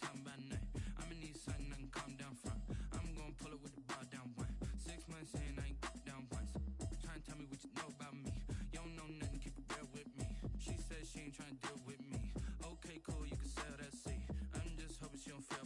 time by night. I'm in these sudden, I can calm down front. I'm gonna pull it with the bar down one. 6 months in, I ain't down once. Trying to tell me what you know about me. You don't know nothing, keep it real with me. She said she ain't trying to deal with me. Okay, cool, you can sell that seat. I'm just hoping she don't fail.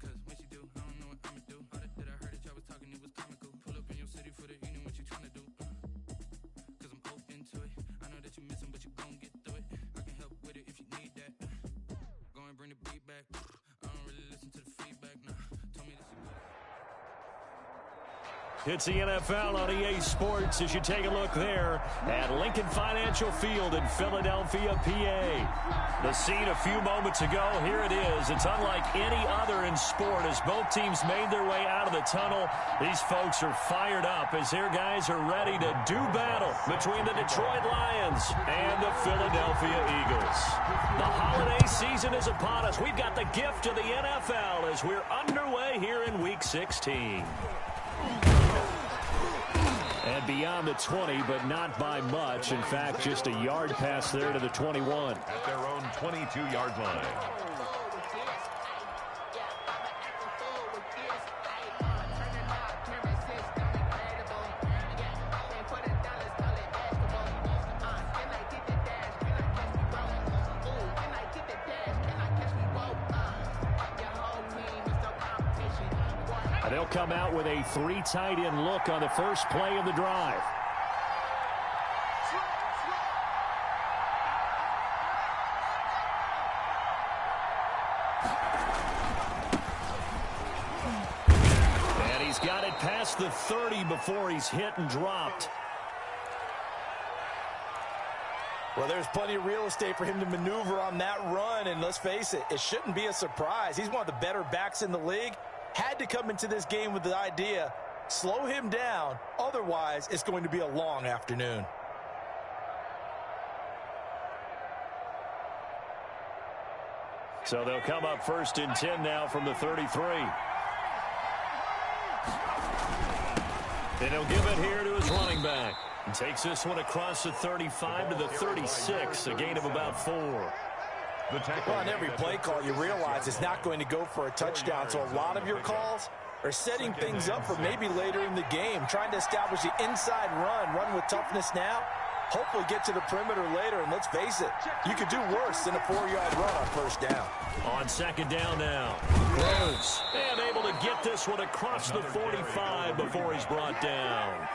Cause when she do, I don't know what I'ma do. All that I heard that y'all was talking, it was comical. Pull up in your city for the evening, what you trying to do? Cause I'm open to it. I know that you missing, but you gon' get through it. I can help with it if you need that. Go and bring the beat back. I don't really listen to the feedback, nah. Told me this is good. It's the NFL on EA Sports as you take a look there at Lincoln Financial Field in Philadelphia, PA. The scene a few moments ago, here it is. It's unlike any other in sport as both teams made their way out of the tunnel. These folks are fired up as their guys are ready to do battle between the Detroit Lions and the Philadelphia Eagles. The holiday season is upon us. We've got the gift of the NFL as we're underway here in Week 16. And beyond the 20, but not by much. In fact, just a yard pass there to the 21. At their own 22-yard line. They'll come out with a 3 tight end look on the first play of the drive. And he's got it past the 30 before he's hit and dropped. Well, there's plenty of real estate for him to maneuver on that run, and let's face it, it shouldn't be a surprise. He's one of the better backs in the league. Had to come into this game with the idea, slow him down, otherwise it's going to be a long afternoon. So they'll come up 1st and 10 now from the 33. And he'll give it here to his running back. And takes this one across the 35 to the 36, a gain of about 4. Well, on every play call, you realize it's not going to go for a touchdown, so a lot of your calls are setting things up for maybe later in the game, trying to establish the inside run with toughness now, hopefully get to the perimeter later, and let's face it, you could do worse than a 4-yard run on 1st down. On 2nd down now, Groves, and able to get this one across the 45 before he's brought down.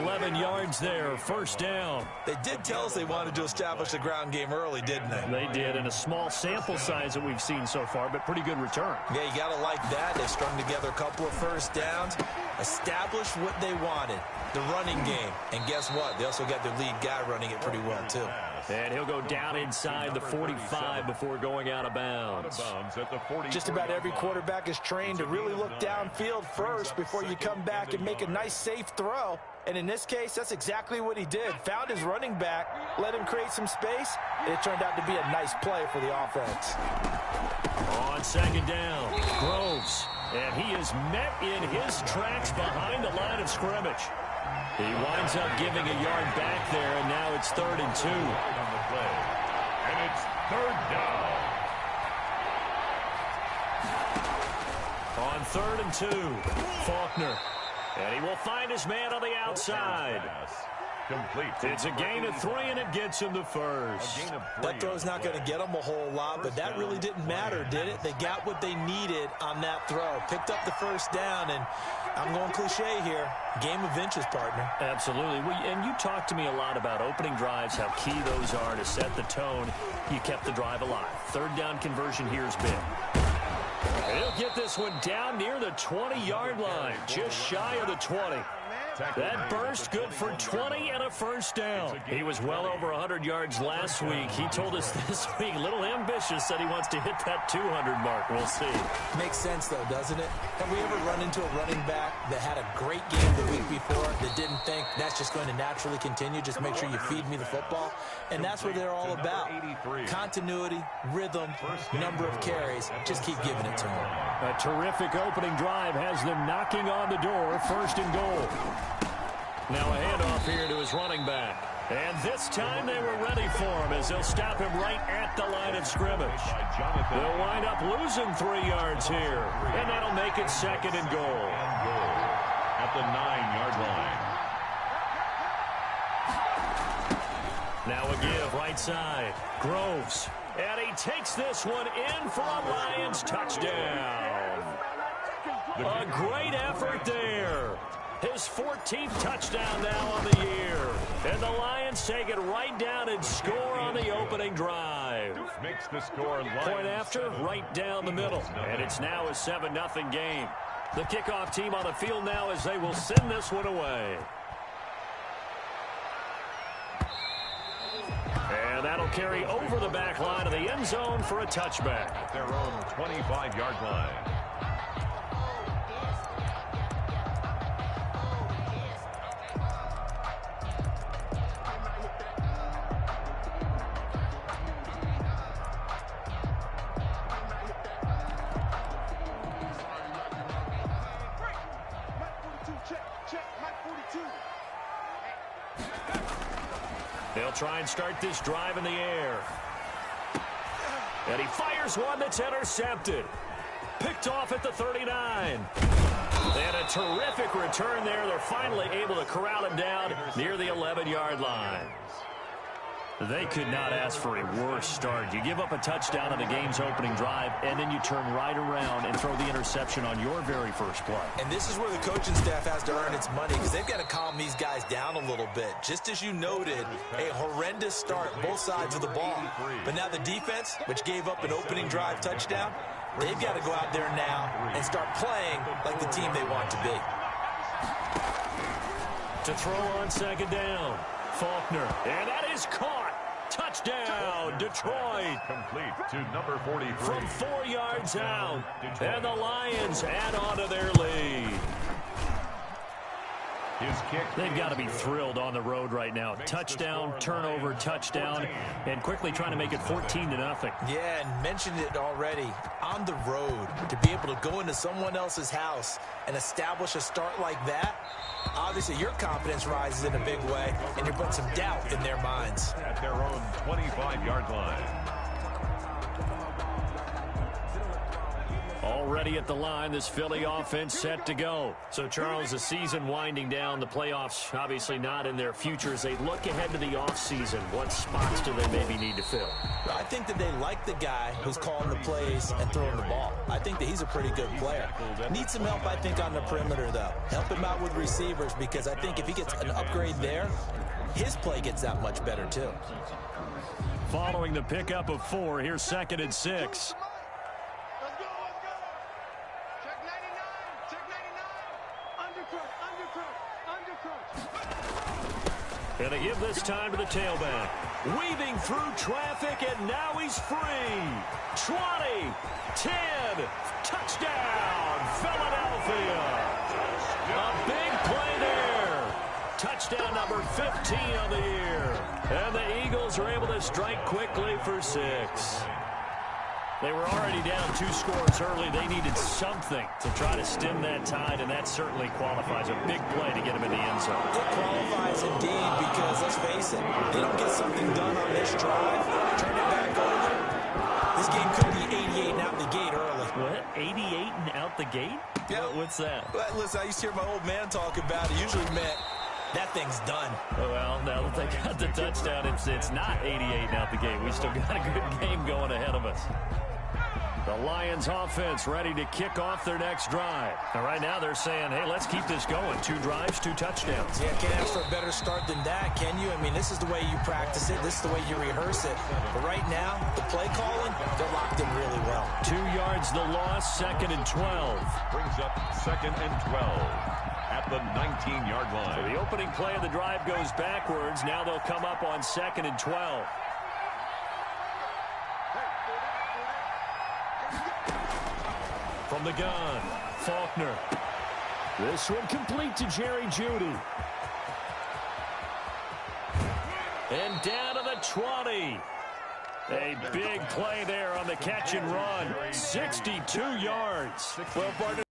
11 yards there, 1st down. They did tell us they wanted to establish the ground game early, didn't they? They did, in a small sample size that we've seen so far, but pretty good return. Yeah, you got to like that. They strung together a couple of 1st downs, established what they wanted, the running game. And guess what? They also got their lead guy running it pretty well, too. And he'll go down inside the 45 before going out of bounds. Just about every quarterback is trained to really look downfield first before you come back and make a nice, safe throw. And in this case, that's exactly what he did. Found his running back, let him create some space, and it turned out to be a nice play for the offense. On 2nd down, Groves. And he is met in his tracks behind the line of scrimmage. He winds up giving a yard back there, and now it's 3rd and 2. And it's 3rd down. On 3rd and 2, Faulkner. And he will find his man on the outside. It's a gain of 3, and it gets him the 1st. That throw's not going to get them a whole lot, but that really didn't matter, did it? They got what they needed on that throw. Picked up the 1st down, and I'm going cliche here. Game of inches, partner. Absolutely. And you talked to me a lot about opening drives, how key those are to set the tone. You kept the drive alive. 3rd down conversion here is big. He'll get this one down near the 20-yard line, just shy of the 20. That burst good for 20 and a 1st down. He was well over 100 yards last week. He told us this week, a little ambitious, said he wants to hit that 200 mark. We'll see. Makes sense, though, doesn't it? Have we ever run into a running back that had a great game the week before that didn't think that's just going to naturally continue? Just make sure you feed me the football. And that's what they're all about. Continuity, rhythm, number of carries. Just keep giving it to them. A terrific opening drive has them knocking on the door, 1st and goal. Now a handoff here to his running back. And this time they were ready for him as they'll stop him right at the line line of scrimmage. They'll wind up losing 3 yards here, and that'll make it 2nd and goal. At the 9-yard line. Now a give right side. Groves. And he takes this one in for a Lions touchdown. A great effort there. His 14th touchdown now on the year. And the Lions take it right down and score on the opening drive. Makes the score Point after, right down the middle. And it's now a 7-0 game. The kickoff team on the field now as they will send this one away. And that'll carry over the back line of the end zone for a touchback. At their own 25-yard line. They'll try and start this drive in the air. And he fires one that's intercepted. Picked off at the 39. And a terrific return there. They're finally able to corral him down near the 11-yard line. They could not ask for a worse start. You give up a touchdown on the game's opening drive, and then you turn right around and throw the interception on your very first play. And this is where the coaching staff has to earn its money because they've got to calm these guys down a little bit. Just as you noted, a horrendous start, both sides of the ball. But now the defense, which gave up an opening drive touchdown, they've got to go out there now and start playing like the team they want to be. To throw on 2nd down. Faulkner, and that is caught. Touchdown, Detroit. Complete to number 43. From 4 yards out, and the Lions add on to their lead. His kick. They've got to be thrilled on the road right now. Touchdown, turnover, touchdown, and quickly trying to make it 14-0. Yeah, and mentioned it already. On the road, to be able to go into someone else's house and establish a start like that, obviously your confidence rises in a big way, and you're putting some doubt in their minds. At their own 25-yard line. Already at the line, this Philly offense set to go. So, Charles, the season winding down, the playoffs obviously not in their future. As they look ahead to the offseason, what spots do they maybe need to fill? I think that they like the guy who's calling the plays and throwing the ball. I think that he's a pretty good player. Needs some help, I think, on the perimeter, though. Help him out with receivers because I think if he gets an upgrade there, his play gets that much better, too. Following the pickup of 4, here's 2nd and 6. And they give this time to the tailback. Weaving through traffic, and now he's free. 20, 10, touchdown, Philadelphia. A big play there. Touchdown number 15 on the year. And the Eagles are able to strike quickly for 6. They were already down 2 scores early. They needed something to try to stem that tide, and that certainly qualifies. A big play to get them in the end zone. It qualifies indeed because, let's face it, they don't get something done on this drive, turn it back over. This game could be 88 and out the gate early. What? 88 and out the gate? Yeah. What's that? Well, listen, I used to hear my old man talk about it. Usually meant that thing's done. Well, now that they got the touchdown, it's not 88 and out the gate. We still got a good game going ahead of us. The Lions offense ready to kick off their next drive. Now, right now they're saying, hey, let's keep this going. 2 drives, 2 touchdowns. Yeah, can't ask for a better start than that, can you? I mean, this is the way you practice it. This is the way you rehearse it. But right now, the play calling, they're locked in really well. 2 yards the loss, 2nd and 12. Brings up 2nd and 12 at the 19-yard line. So the opening play of the drive goes backwards. Now they'll come up on 2nd and 12. From the gun, Faulkner. This one complete to Jerry Jeudy. And down to the 20. A big play there on the catch and run. 62 yards. Well, partner.